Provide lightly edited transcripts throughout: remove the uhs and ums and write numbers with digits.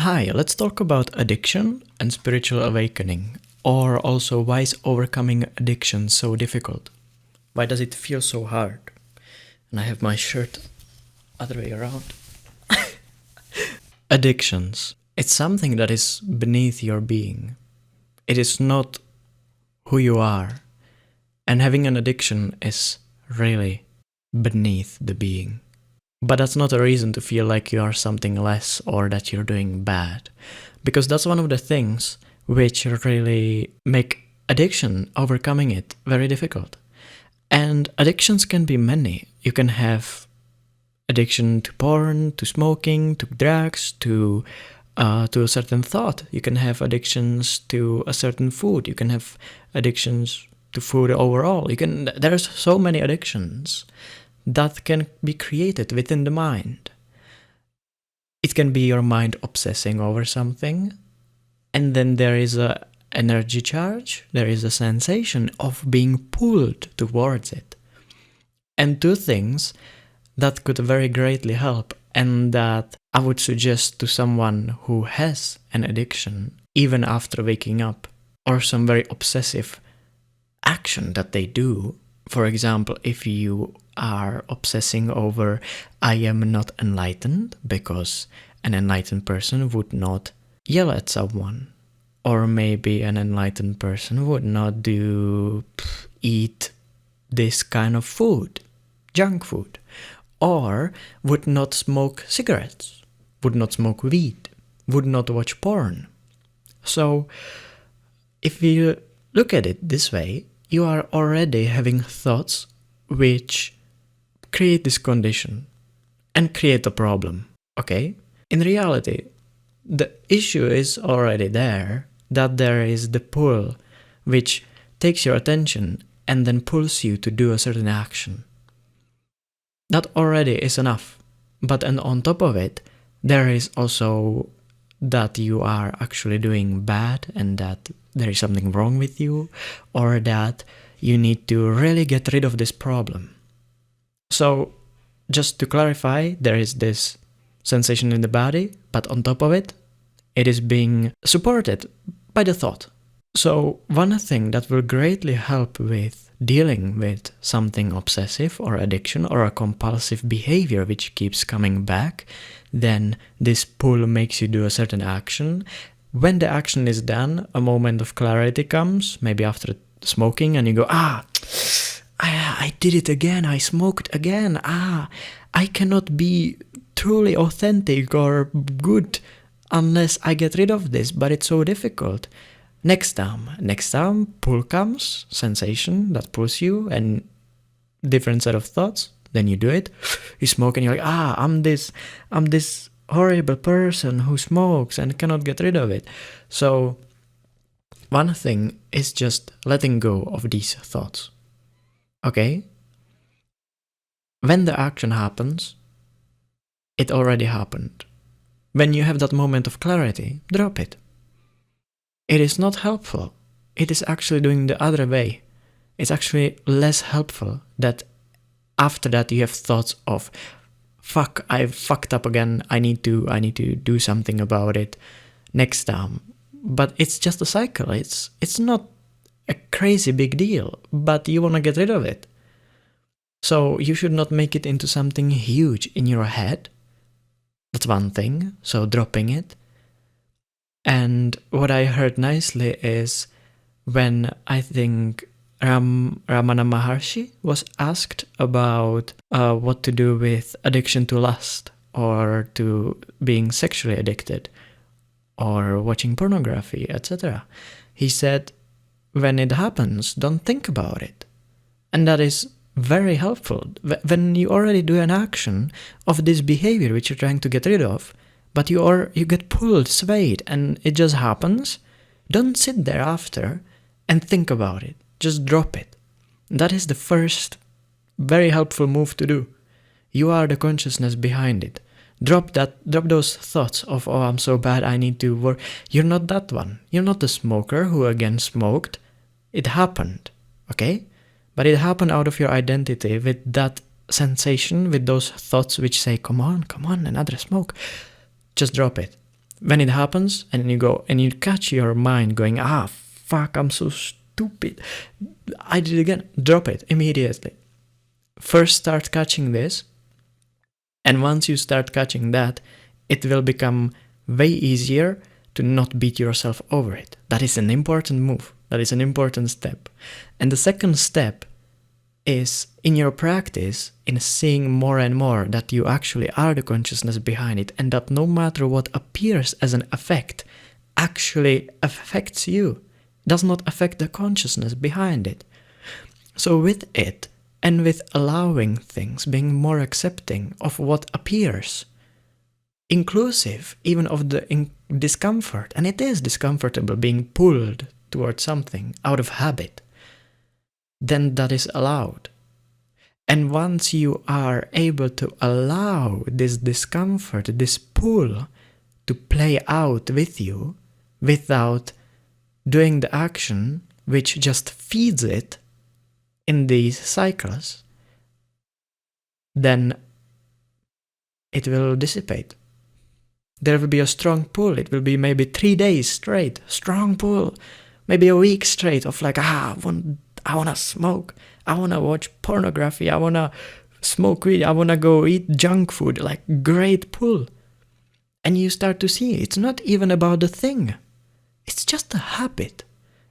Hi, let's talk about addiction and spiritual awakening, or also why is overcoming addiction so difficult? Why does it feel so hard? And I have my shirt other way around. Addictions. It's something that is beneath your being. It is not who you are. And having an addiction is really beneath the being. But that's not a reason to feel like you are something less or that you're doing bad. Because that's one of the things which really make addiction, overcoming it, very difficult. And addictions can be many. You can have addiction to porn, to smoking, to drugs, to a certain thought. You can have addictions to a certain food. You can have addictions to food overall. There's so many addictions that can be created within the mind. It can be your mind obsessing over something, and then there is a energy charge, there is a sensation of being pulled towards it. And two things that could very greatly help, and that I would suggest to someone who has an addiction, even after waking up, or some very obsessive action that they do. For example, if you are obsessing over, I am not enlightened, because an enlightened person would not yell at someone. Or maybe an enlightened person would not eat this kind of food, junk food. Or would not smoke cigarettes, would not smoke weed, would not watch porn. So, if you look at it this way, you are already having thoughts which create this condition and create a problem, okay? In reality, the issue is already there, that there is the pull which takes your attention and then pulls you to do a certain action. That already is enough. But and on top of it, there is also that you are actually doing bad and that there is something wrong with you, or that you need to really get rid of this problem. So, just to clarify, there is this sensation in the body, but on top of it, it is being supported by the thought. So, one thing that will greatly help with dealing with something obsessive or addiction or a compulsive behavior which keeps coming back, then this pull makes you do a certain action. When the action is done, a moment of clarity comes, maybe after smoking, and you go, I did it again, I smoked again, I cannot be truly authentic or good unless I get rid of this, but it's so difficult. Next time, pull comes, sensation that pulls you, and different set of thoughts, then you do it, you smoke and you're like, I'm this horrible person who smokes and cannot get rid of it. So, one thing is just letting go of these thoughts. Okay? When the action happens, it already happened. When you have that moment of clarity, drop it. It is not helpful. It is actually doing the other way. It's actually less helpful that after that you have thoughts of, fuck, I fucked up again, I need to do something about it next time. But it's just a cycle. It's not a crazy big deal, but you want to get rid of it. So you should not make it into something huge in your head. That's one thing, so dropping it. And what I heard nicely is when I think Ramana Maharshi was asked about what to do with addiction to lust or to being sexually addicted or watching pornography, etc. He said, when it happens, don't think about it. And that is very helpful. When you already do an action of this behavior which you're trying to get rid of, but you get pulled, swayed, and it just happens, don't sit there after and think about it. Just drop it. That is the first very helpful move to do. You are the consciousness behind it. Drop those thoughts of, I'm so bad, I need to work. You're not that one. You're not the smoker who again smoked. It happened, okay? But it happened out of your identity with that sensation, with those thoughts which say, come on, another smoke. Just drop it. when it happens and you go and you catch your mind going, fuck, I'm so stupid, I did it again, drop it immediately. First start catching this, and once you start catching that, it will become way easier to not beat yourself over it. That is an important move. That is an important step. And the second step is in your practice, in seeing more and more that you actually are the consciousness behind it, and that no matter what appears as an effect actually affects you, does not affect the consciousness behind it. So with it, and with allowing things, being more accepting of what appears, inclusive even of the discomfort, and it is discomfortable being pulled towards something out of habit, then that is allowed. And once you are able to allow this discomfort, this pull, to play out with you without doing the action which just feeds it in these cycles, then it will dissipate. There will be a strong pull. It will be maybe 3 days straight, strong pull. Maybe a week straight of like, I want to smoke. I want to watch pornography. I want to smoke weed. I want to go eat junk food. Like, great pull. And you start to see it's not even about the thing. It's just a habit.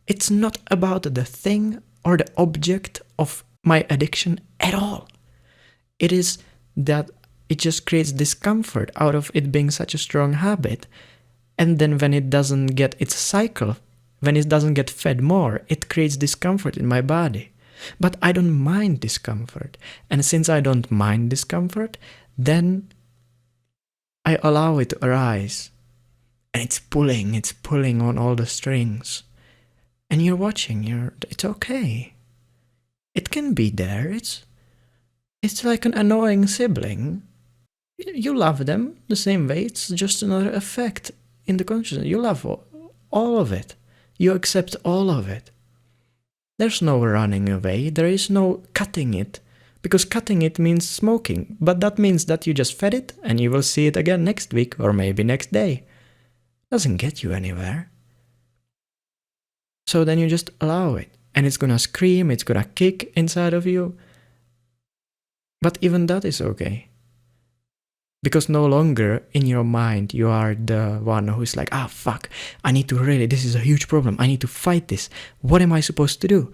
It's not about the thing or the object of my addiction at all. It is that it just creates discomfort out of it being such a strong habit. And then when it doesn't get its cycle, when it doesn't get fed more, it creates discomfort in my body. But I don't mind discomfort. And since I don't mind discomfort, then I allow it to arise. And it's pulling on all the strings. And you're watching, it's okay. It can be there. It's like an annoying sibling. You love them the same way. It's just another effect in the consciousness. You love all of it. You accept all of it. There's no running away. There is no cutting it. Because cutting it means smoking. But that means that you just fed it and you will see it again next week or maybe next day. Doesn't get you anywhere. So then you just allow it. And it's gonna scream, it's gonna kick inside of you. But even that is okay. Because no longer in your mind you are the one who is like, fuck, I need to really, this is a huge problem, I need to fight this. What am I supposed to do?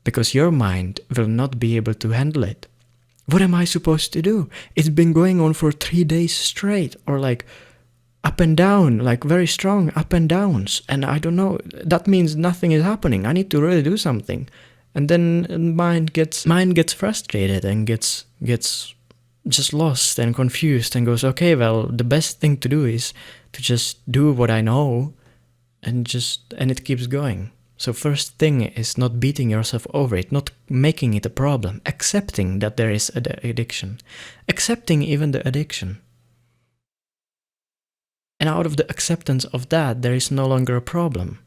Because your mind will not be able to handle it. What am I supposed to do? It's been going on for 3 days straight, or like up and down, like very strong up and downs. And I don't know, that means nothing is happening. I need to really do something. And then mind gets frustrated and gets just lost and confused and goes, okay, well, the best thing to do is to just do what I know and it keeps going. So first thing is not beating yourself over it, not making it a problem, accepting that there is an addiction, accepting even the addiction. And out of the acceptance of that, there is no longer a problem.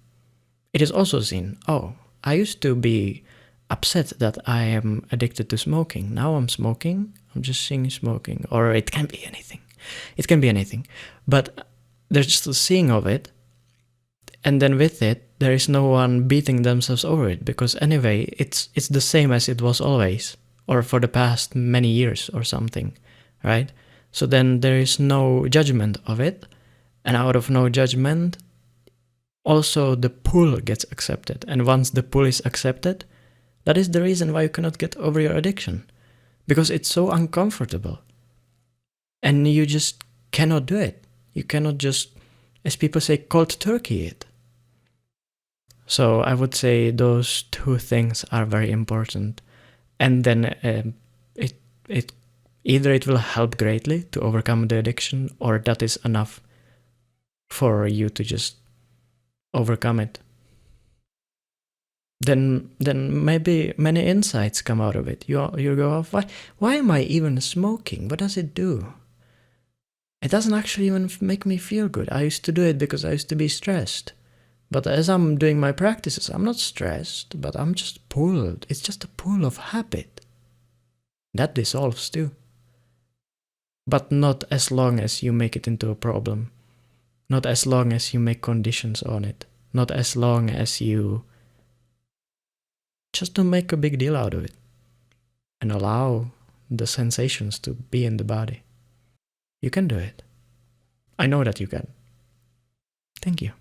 It is also seen, I used to be upset that I am addicted to smoking. Now I'm smoking, I'm just seeing smoking. Or it can be anything. It can be anything. But there's just a seeing of it. And then with it, there is no one beating themselves over it. Because anyway, it's the same as it was always. Or for the past many years or something. Right? So then there is no judgment of it. And out of no judgment, also the pull gets accepted. And once the pull is accepted, that is the reason why you cannot get over your addiction. Because it's so uncomfortable. And you just cannot do it. You cannot just, as people say, cold turkey it. So I would say those two things are very important. And then either it will help greatly to overcome the addiction, or that is enough for you to just overcome it. Then maybe many insights come out of it. You go, why am I even smoking? What does it do? It doesn't actually even make me feel good. I used to do it because I used to be stressed. But as I'm doing my practices, I'm not stressed, but I'm just pulled. It's just a pull of habit. That dissolves too. But not as long as you make it into a problem. Not as long as you make conditions on it. Not as long as you just don't make a big deal out of it. And allow the sensations to be in the body. You can do it. I know that you can. Thank you.